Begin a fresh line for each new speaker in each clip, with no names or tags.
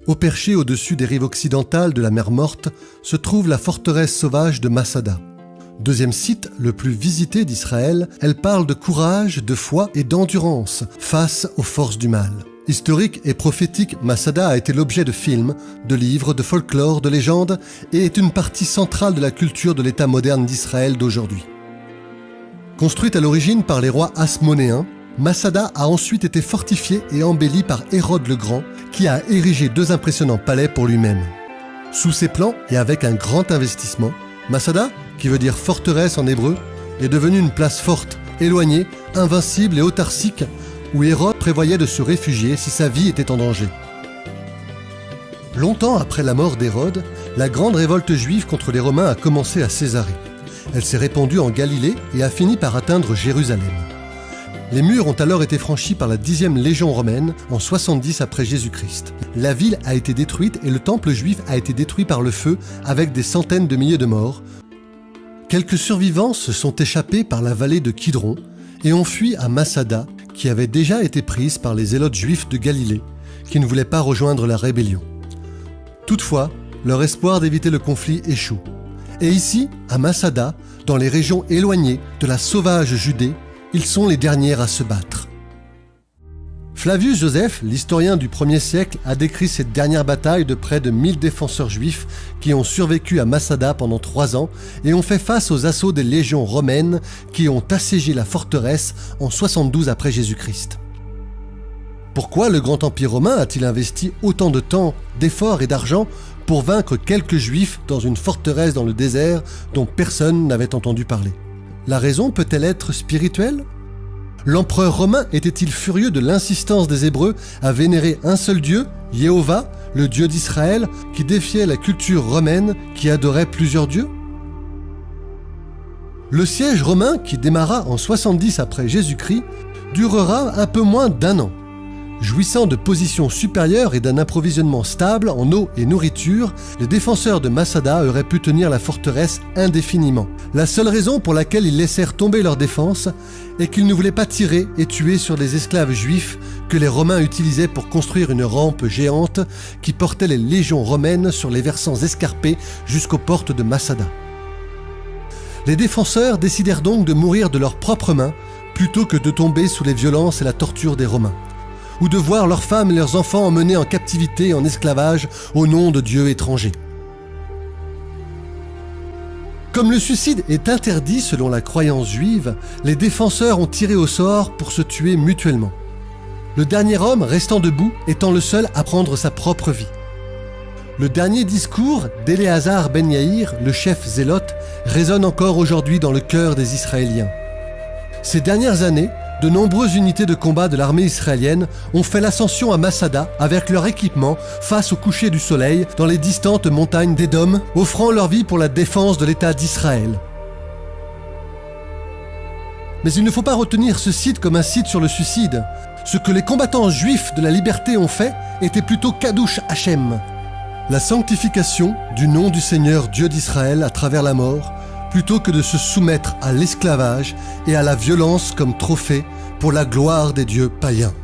Au perché au-dessus des rives occidentales de la mer Morte se trouve la forteresse sauvage de Masada. Deuxième site, le plus visité d'Israël, elle parle de courage, de foi et d'endurance face aux forces du mal. Historique et prophétique, Masada a été l'objet de films, de livres, de folklore, de légendes et est une partie centrale de la culture de l'État moderne d'Israël d'aujourd'hui. Construite à l'origine par les rois hasmonéens, Masada a ensuite été fortifiée et embellie par Hérode le Grand, qui a érigé 2 impressionnants palais pour lui-même. Sous ses plans et avec un grand investissement, Masada, qui veut dire forteresse en hébreu, est devenue une place forte, éloignée, invincible et autarcique, où Hérode prévoyait de se réfugier si sa vie était en danger. Longtemps après la mort d'Hérode, la grande révolte juive contre les Romains a commencé à Césarée. Elle s'est répandue en Galilée et a fini par atteindre Jérusalem. Les murs ont alors été franchis par la 10e Légion romaine en 70 après Jésus-Christ. La ville a été détruite et le temple juif a été détruit par le feu avec des centaines de milliers de morts. Quelques survivants se sont échappés par la vallée de Kidron et ont fui à Masada, qui avait déjà été prise par les zélotes juifs de Galilée, qui ne voulaient pas rejoindre la rébellion. Toutefois, leur espoir d'éviter le conflit échoue. Et ici, à Masada, dans les régions éloignées de la sauvage Judée, ils sont les derniers à se battre. Flavius Joseph, l'historien du 1er siècle, a décrit cette dernière bataille de près de 1000 défenseurs juifs qui ont survécu à Masada pendant 3 ans et ont fait face aux assauts des légions romaines qui ont assiégé la forteresse en 72 après Jésus-Christ. Pourquoi le grand empire romain a-t-il investi autant de temps, d'efforts et d'argent pour vaincre quelques juifs dans une forteresse dans le désert dont personne n'avait entendu parler? La raison peut-elle être spirituelle? L'empereur romain était-il furieux de l'insistance des Hébreux à vénérer un seul Dieu, Jéhovah, le Dieu d'Israël, qui défiait la culture romaine qui adorait plusieurs dieux? Le siège romain, qui démarra en 70 après Jésus-Christ, durera un peu moins d'1 an. Jouissant de positions supérieures et d'un approvisionnement stable en eau et nourriture, les défenseurs de Masada auraient pu tenir la forteresse indéfiniment. La seule raison pour laquelle ils laissèrent tomber leur défense est qu'ils ne voulaient pas tirer et tuer sur les esclaves juifs que les Romains utilisaient pour construire une rampe géante qui portait les légions romaines sur les versants escarpés jusqu'aux portes de Masada. Les défenseurs décidèrent donc de mourir de leurs propres mains plutôt que de tomber sous les violences et la torture des Romains, ou de voir leurs femmes et leurs enfants emmenés en captivité et en esclavage au nom de dieux étrangers. Comme le suicide est interdit selon la croyance juive, les défenseurs ont tiré au sort pour se tuer mutuellement. Le dernier homme restant debout étant le seul à prendre sa propre vie. Le dernier discours d'Éléazar ben Yaïr, le chef zélote, résonne encore aujourd'hui dans le cœur des Israéliens. Ces dernières années, de nombreuses unités de combat de l'armée israélienne ont fait l'ascension à Masada avec leur équipement face au coucher du soleil dans les distantes montagnes d'Édom, offrant leur vie pour la défense de l'État d'Israël. Mais il ne faut pas retenir ce site comme un site sur le suicide. Ce que les combattants juifs de la liberté ont fait était plutôt Kadouch Hachem, la sanctification du nom du Seigneur Dieu d'Israël à travers la mort, plutôt que de se soumettre à l'esclavage et à la violence comme trophée pour la gloire des dieux païens.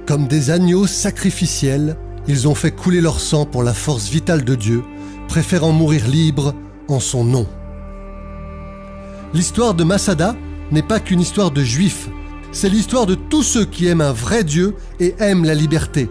Comme des agneaux sacrificiels, ils ont fait couler leur sang pour la force vitale de Dieu, préférant mourir libres en son nom. L'histoire de Masada n'est pas qu'une histoire de juifs, c'est l'histoire de tous ceux qui aiment un vrai Dieu et aiment la liberté.